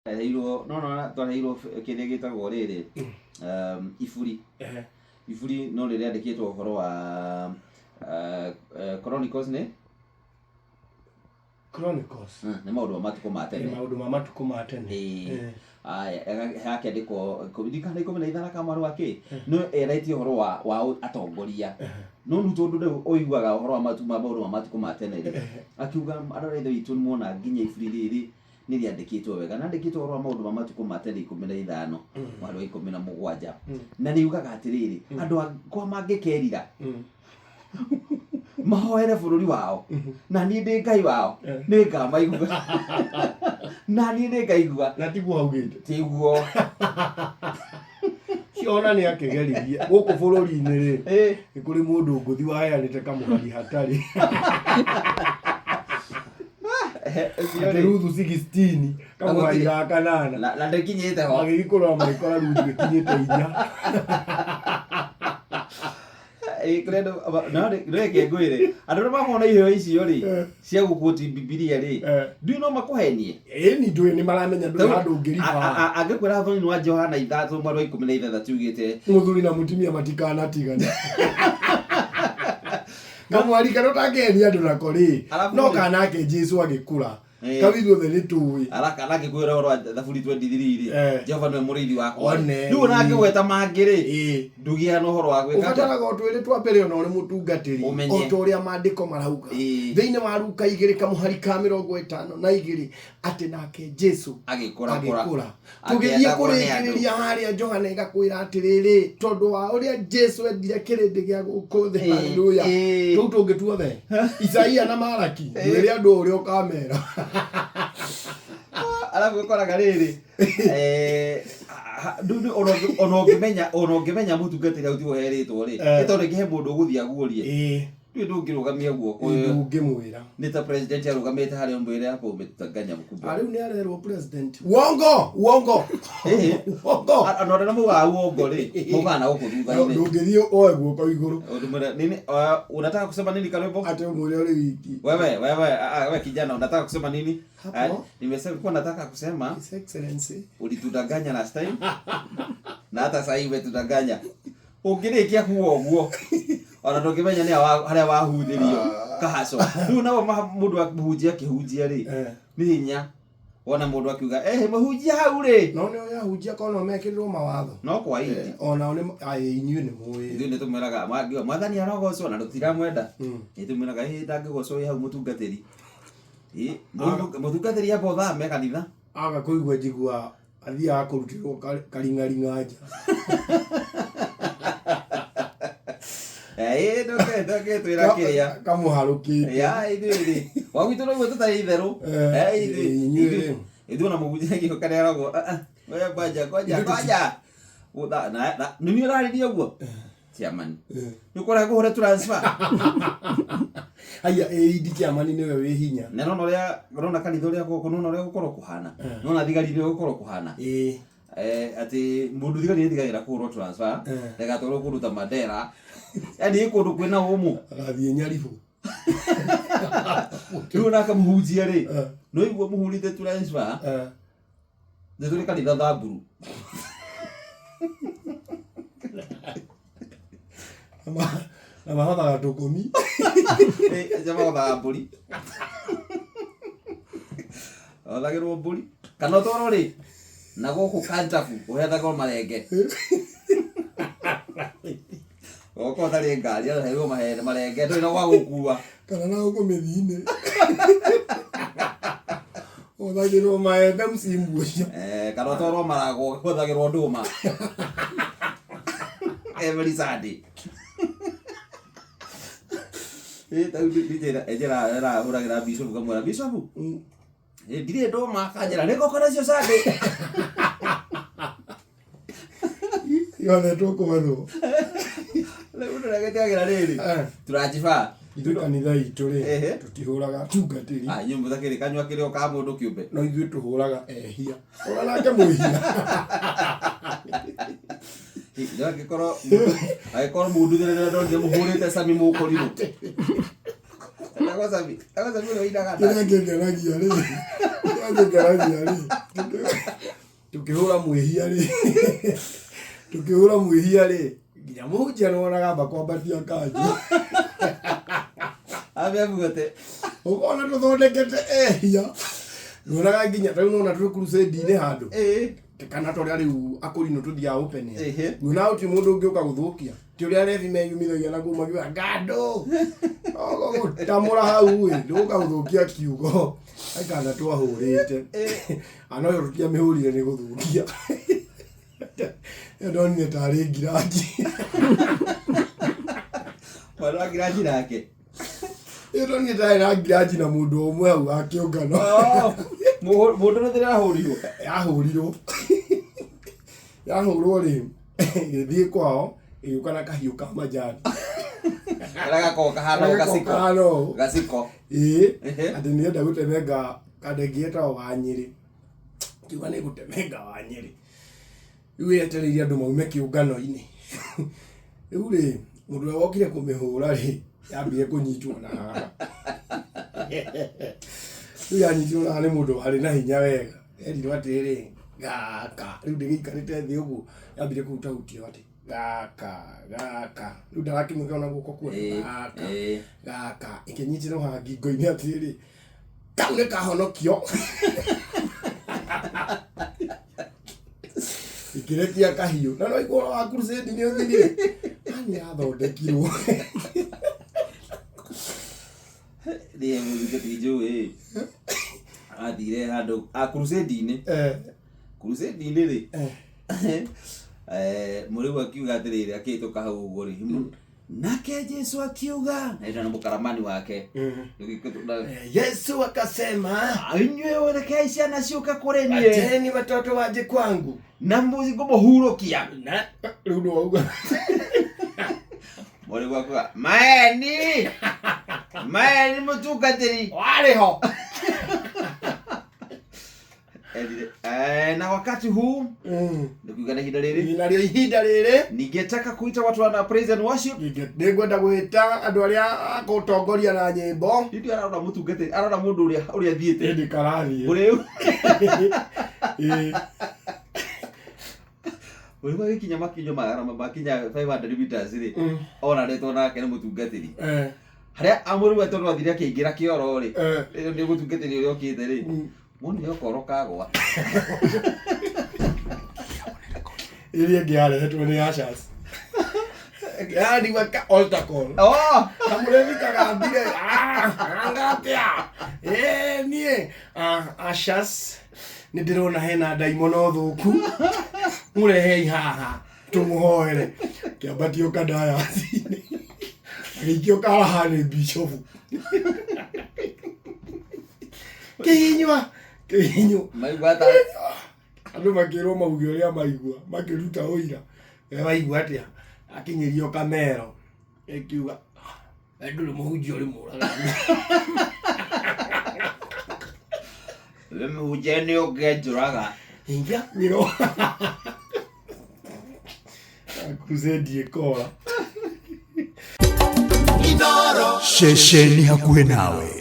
Heirwo no twaheirwo kĩrĩa gĩtagwo rĩrĩ iburi iburi no rĩrĩa andĩkĩtwo ũhoro wa Chronicles nĩ nĩ maũndũ ma matukũ ma tene aya hakĩandĩkwo COVID-19 kamarũ akĩ no eretio ũhoro wa atongoria no rĩu tondũ rĩu ũiguaga ũhoro wa maũndũ ma matukũ ma tene akiuga andũ a ithe witũ nĩmona nginya iburi rĩrĩ nĩ rĩandĩkĩtwo wega na andĩkĩtwo ũhoro wa maũndũ ma matukũ ma tene 15 mweri wa 17 na nĩugaga atĩrĩrĩ andũ akwa mangĩkerira mahoere bũrũri wao na niĩ ndĩ Ngai wao nĩ ngamaigua na niĩ nĩ ngaigua na tiguo augĩte tiguo ciona nĩ akĩgeririe gũkũ bũrũri-inĩ rĩ nĩ kũrĩ mũndũ ngũthi waheanĩte kamũhari hatarĩ Ruthu 16 kamũhari ga kanana na ndĩkinyĩte ho agĩgĩkũrora maikora Ruthu gĩkinyĩte 4 krendo na reke ngwĩre andũ arĩa mamona iheo icio rĩ cia gũkũti Biblia rĩ ndui no makũhenie ni ndui nĩ maramenya ndui handũ ngĩriba angĩkwĩra thoni wa Johana 3 mweri wa 16 tugĩte mũthuri na mũtumia matikanatigana kamwari kana takenia andũ nako rĩ no kanake Jesũ agĩkũra kawithu the nĩtũĩ araka nake kwĩra ũhoro wa Thaburi 23 rĩ Jehova nĩ mũrĩithi wakwa rĩu nake gweta mangĩ rĩ ndugia na ũhoro wa gwĩka ũbataraga ũtwĩre twa mbere ona ũrĩ mũtungatĩri o ta ũrĩa maandĩko marauga thĩinĩ wa Luka 2 kamũhari ka 52 atĩ nake Jesũ agĩkũra tũgĩthiĩ kũrĩkĩrĩria harĩa Johana ĩgakwĩra atĩrĩrĩ tondũ wa ũrĩa Jesũ endire kĩrĩndĩ gĩa gũkũ thĩ haleluya tũu tũngĩtua the Isaia na Malaki rĩrĩa andũ ũrĩa ũkamera alafu ũkoraga rĩrĩ ona ũngĩmenya mũtungatĩri au tiwe herĩtwo rĩ nĩ tondũ ingĩhe mũndũ ũgũthiĩ aguorie nĩ ndũngĩrũgamia guoko ndũngĩmwĩra nĩ ta president arũgamĩte harĩa mbere hapo umetutanganya mkubwa rĩu nĩ arerwo president uongo anora na muga uongo rĩ muga na gũkũ thutha-inĩ ndũngĩthiĩ oe guoko igũrũ nini unataka kusema nini Kalebo ate mwĩre ũrĩ wiki wewe kijana unataka kusema nini nimesema kwa nataka kusema His Excellency ulitudanganya last time na hata sasa hivi tutadanganya ũngĩrĩkia kuo ũguo ona ndũngĩmenya nĩ harĩa wahunjĩrio kahaco rĩu nao mũndũ akĩhunjia kĩhunjia rĩ nĩ hinya ona mũndũ akiuga mũhunjia hau rĩ no nĩ yahunjia kono mekĩrĩrwo mawatho no kwa indi ona inyuĩ nĩ mũĩ ithuĩ nĩ tũmwĩraga mwathani arogocwo na tũtiramwenda nĩ tũmwĩraga ndangĩgocwo hau mũtungatĩri mũtungatĩri amba ũthame kanitha aga kũigua njigua athiaga kũrutĩrwo karingaringa nja ndoke twĩra kĩrĩa kamũharũkĩte ithuĩ wagwitũ no tũtarĩ itherũ ithuĩ na mũhunjia gĩko karĩa aragwo we banja koja nĩ ũrarĩria ũguo chairman nĩ ũkora kũhũra transfer aya ĩidi chairman nĩwe wĩ hinya na nona ũrĩa rona kanitha ũrĩa gũkũ nona ũrĩa gũkorwo kũhana nona thigari nĩ gũkorwo kũhana atĩ mũndũ thigari nĩthigagĩra kũhũrwo transfer ndagatwarwo kũndũ ta Mandera yaani kũndũ kwĩna ũmũ agathiĩ Nyaribo rĩu naka mũhunjia rĩ no igua mũhũrĩte transfer nĩ tũrĩ kanitha Thamburu na mahothaga tũkũmi jama gothaga mbũri othagĩrwo mbũri kana ũtoro rĩ na gũkũ kantabu ũhethagwo marenge gũkũ ũtarĩ ngari ũheirwo marenge ndũrĩ na gwa gũkua kana na gũkũ mĩthiinĩ ũthagĩrwo maembe mcimbu ũcio kana ũtoro maragwo ũthagĩrwo ndũma every Sunday ejera hũragĩra bishop kamwĩra bishop ndirĩ ndũma kanjĩra nĩgoka nacio Sunday yothe tũkũmethwo rĩu ndĩragĩtegagĩra rĩrĩ tũranjiba ithuĩ kanitha itũ rĩ tũtihũraga tungatĩri nyũmba takĩrĩ kanyua kĩrĩo ka mũndũ kĩũmbe no ithuĩ tũhũraga ehia ũra nake mũhia angĩkorwo mũndũ thĩrĩ ndonire mũhũrĩte Sami mũkũrirũ Sami ũrĩa ũindaga kĩrĩa ngĩngeragia rĩ tukihura mwihia ri nginya muhunjia nonaga bakwambatia kanju abebugote ukona tuthondekete ehia nonaga nginya tau nona turi crusade-ini handu kana toria riu akurino tuthia open nona uti mundu ungi uka guthukia ti uria revi meyumithagia na kuma kiuga ngando tamura hau we nduka guthukia kiugo aikana twahurite ana yo rutia mihurire ni guthukia ndoni tari ngiraji wala ngiraji nake ndoni tari ngiraji na mundu umwe hau akiungano mundu nthira yahurwo ri githii kwao iuka na kahiu ka majani gako kahano gasiko ati nienda gutemenga kadegi etagwo ga Nyeri kiuga ni gutemenga wa Nyeri riu yetereirie andu maume kiungano-ini riu ri mundu uria wokire kumihura ri yambire kunyitwo na riu yanyitwo na ni mundu hari na hinya wega erirwo atiri gaka riu ndigiikarite thi uguo yambire kuruta hutio ati gaka riu ndarakimwika ona guoko kwa gaka ikinyitirwo ha ngingo-ini atiri kau ni kahonokio ikirekia kahiu na no igoro wa crusade ni uthire ani athondekirwo ni mugitijo athire handu a crusade-ini crusade-ini ri muriu akiuga atiriri akituka hau uguo ri nake Yesu akiuga na mukaramani wake Yesu akasema inywe werekei ciana ciuka kuri nie ateni watoto waje kwangu na muhurukia na riu ndo wauga muriu akuga maeni mutungatiri wariho na wakati huu ndio ihinda riri ningetaka kuita watu wana praise and worship ningwenda gwita andu aria akutongoria na nyimbo ndio arona mutungate arona mundu uria thiete ndi karathi uriu uriu wakinya makinyo makinya 500 meters ri ona retwo nake ni mutungatiri haria amuru wetu no athire akiingira kioro ri ni mutungatiri uria okite ri mundu yokoroka gwa iria ngiarehetwo ni Ashas yani waka altar call kamuremi kagambire angatia nie Ashas ni ndirona hena daimono thuku murehei haha tumuhoere kiambatio kadaya agikio karaha ni bishop kinywa maigwata andu makirwo mauge uria maigua makiruta uira waigua atia akinyirio kamero ekiuga nduri muhunjia uri muraga muhunjia ni ungenjuraga ingia miro crusade ikora shesheni hakuhe nawe.